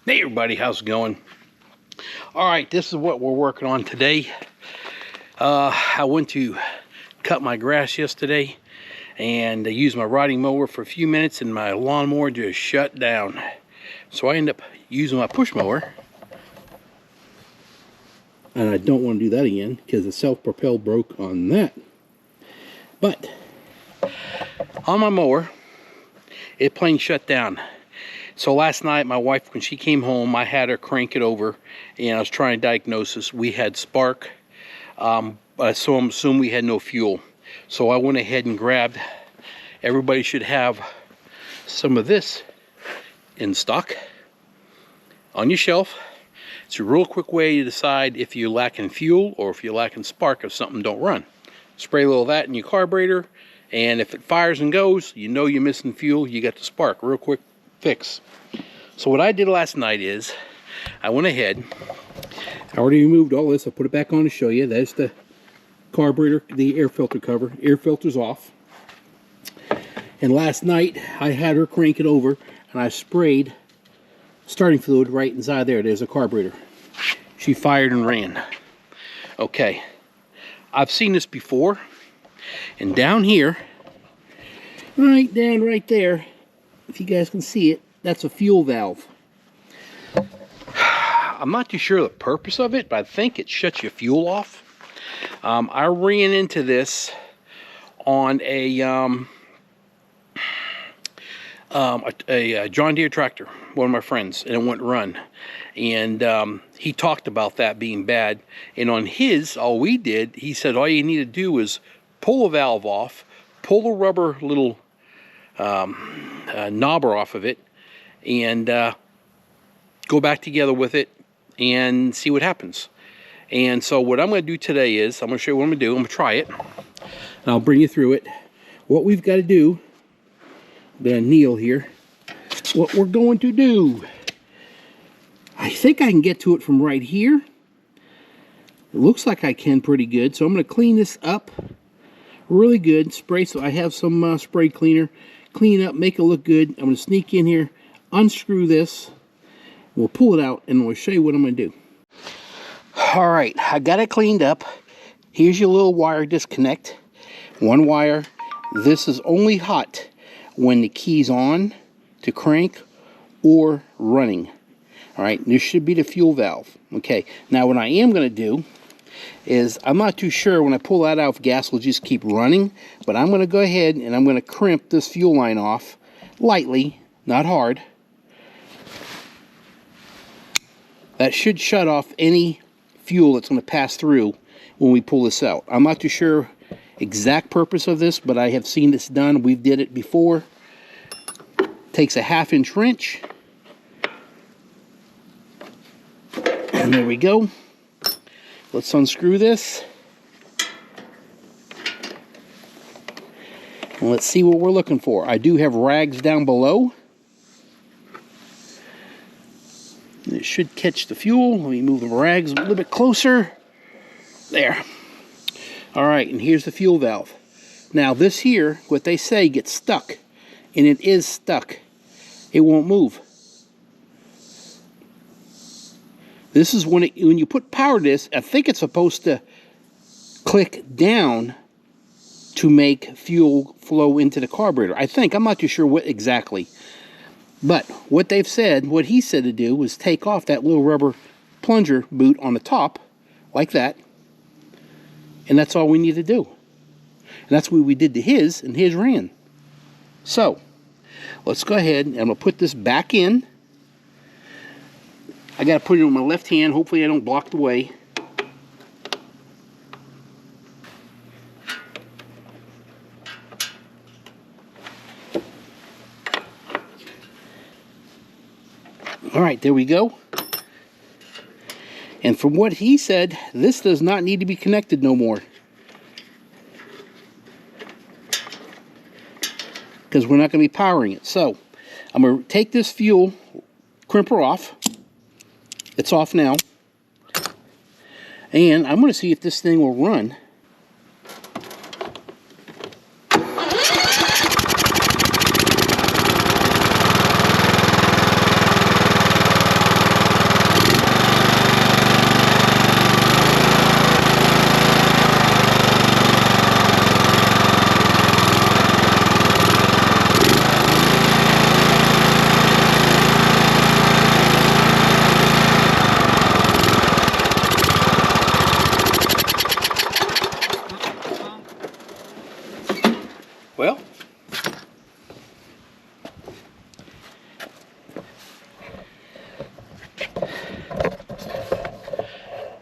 Hey everybody, how's it going? Alright, this is what we're working on today. I went to cut my grass yesterday and I used my riding mower for a few minutes and my lawnmower just shut down. So I ended up using my push mower. And I don't want to do that again because the self-propel broke on that. But on my mower, it plain shut down. So last night, my wife, when she came home, I had her crank it over, and I was trying to diagnose this. We had spark, so I'm assuming we had no fuel. So I went ahead and grabbed, everybody should have some of this in stock on your shelf. It's a real quick way to decide if you're lacking fuel or if you're lacking spark if something don't run. Spray a little of that in your carburetor, and if it fires and goes, you know you're missing fuel, you got the spark. Real quick fix. So what I did last night is I went ahead, I already removed all this. I put it back on to show you. There's the carburetor, the air filter cover. Air filter's off. And last night I had her crank it over and I sprayed starting fluid right inside there. There's a carburetor. She fired and ran. Okay, I've seen this before, and down here, right down right there, if you guys can see it, that's a fuel valve. I'm not too sure the purpose of it, but I think it shuts your fuel off. I ran into this on a John Deere tractor, one of my friends, and it wouldn't run. And he talked about that being bad. And on his, all we did, he said all you need to do is pull a valve off, pull the rubber little knobber off of it, and go back together with it and see what happens. And so what I'm going to do today is I'm going to show you what I'm going to do. I'm going to try it and I'll bring you through it. What we've got to do, I'm going to kneel here. What we're going to do, I think I can get to it from right here. It looks like I can pretty good. So I'm going to clean this up really good. Spray, so I have some spray cleaner. Clean it up, make it look good. I'm going to sneak in here, unscrew this. We'll pull it out and we'll show you what I'm going to do. All right, I got it cleaned up. Here's your little wire disconnect. One wire. This is only hot when the key's on to crank or running. All right, this should be the fuel valve. Okay, now what I am going to do is, I'm not too sure when I pull that out if gas will just keep running, but I'm going to go ahead and I'm going to crimp this fuel line off lightly, not hard. That should shut off any fuel that's going to pass through when we pull this out. I'm not too sure exact purpose of this, but I have seen this done. We've did it before. Takes a 1/2 inch wrench. And there we go. Let's unscrew this. And let's see what we're looking for. I do have rags down below. It should catch the fuel. Let me move the rags a little bit closer. There. All right, and here's the fuel valve. Now this here, what they say, gets stuck. And it is stuck. It won't move. This is when you put power to this, I think it's supposed to click down to make fuel flow into the carburetor. I think. I'm not too sure what exactly. But what they've said, what he said to do was take off that little rubber plunger boot on the top, like that. And that's all we need to do. And that's what we did to his, and his ran. So, let's go ahead and I'm going to put this back in. I got to put it on my left hand. Hopefully I don't block the way. All right, there we go. And from what he said, this does not need to be connected no more. Because we're not going to be powering it. So, I'm going to take this fuel crimper off. It's off now. And I'm going to see if this thing will run.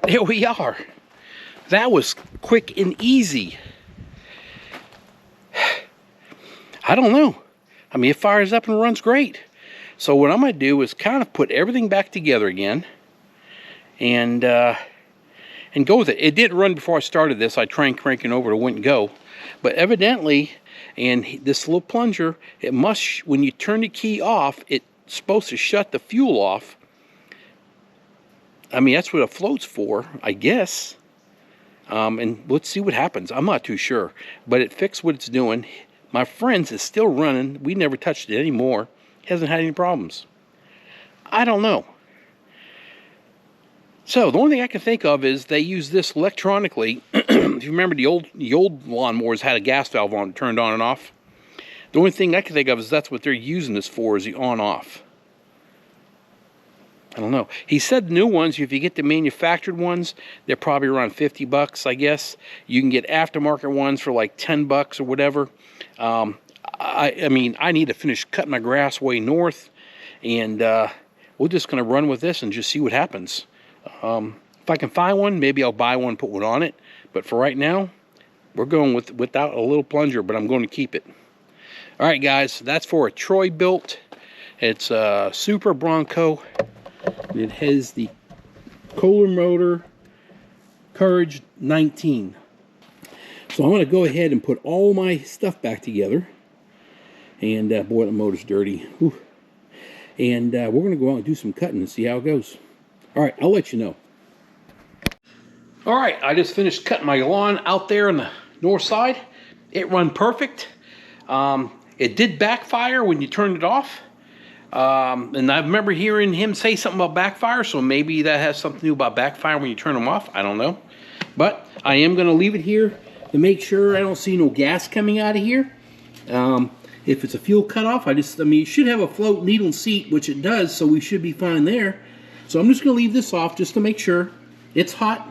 there we are. That was quick and easy. I don't know. I mean, it fires up and runs great. So what I'm going to do is kind of put everything back together again and go with it. It didn't run before I started this. I tried cranking over, it wouldn't go. But evidently, and this little plunger, it must, when you turn the key off, it's supposed to shut the fuel off. I mean, that's what a float's for, I guess. And let's see what happens. I'm not too sure, but it fixed what it's doing. My friend's is still running. We never touched it anymore. It hasn't had any problems. I don't know. So the only thing I can think of is they use this electronically. If you remember, the old lawnmowers had a gas valve on, turned on and off. The only thing I can think of is that's what they're using this for, is the on-off. I don't know. He said the new ones, if you get the manufactured ones, they're probably around 50 bucks, I guess. You can get aftermarket ones for like 10 bucks or whatever. I mean, I need to finish cutting my grass way north, and we're just going to run with this and just see what happens. If I can find one, maybe I'll buy one, put one on it. But for right now, we're going without a little plunger, but I'm going to keep it. All right, guys, that's for a Troy built. It's a Super Bronco. It has the Kohler motor, Courage 19. So I'm going to go ahead and put all my stuff back together. And boy, the motor's dirty. Whew. And we're going to go out and do some cutting and see how it goes. All right, I'll let you know. All right, I just finished cutting my lawn out there on the north side. It run perfect. It did backfire when you turned it off. And I remember hearing him say something about backfire, so maybe that has something to do about backfire when you turn them off. I don't know. But I am going to leave it here to make sure I don't see no gas coming out of here. If it's a fuel cutoff, I mean, it should have a float needle seat, which it does, so we should be fine there. So I'm just going to leave this off just to make sure. It's hot.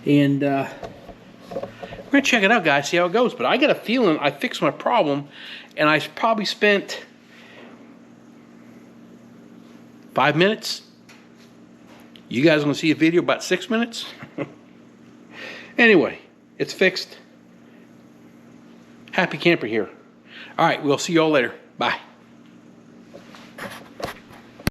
And we're going to check it out, guys, see how it goes. But I got a feeling I fixed my problem, and I probably spent 5 minutes. You guys are going to see a video about 6 minutes. Anyway, it's fixed. Happy camper here. All right, we'll see you all later. Bye.